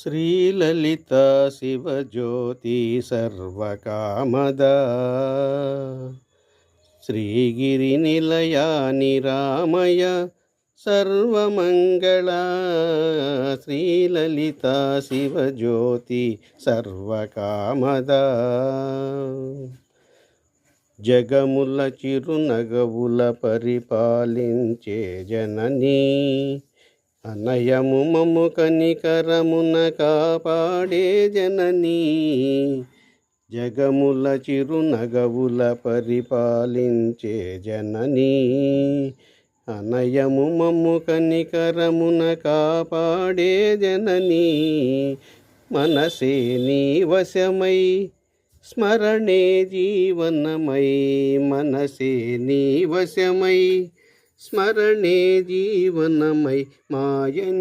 శ్రీలలిత శివజ్యోతి సర్వకామద శ్రీగిరి నిలయ నిరామయ సర్వమంగళ శ్రీలలిత శివజ్యోతి సర్వకామద జగముల చిరునగవుల పరిపాలించే జననీ అనయము మము కనికరమున కాపాడే జననీ జగముల చిరునగవుల పరిపాలించే జననీ అనయము మము కనికరమున కాపాడే జననీ మనసే నీ వశమై స్మరణే జీవనమై మనసే నీ వశమై స్మరణే జీవనమై మాయ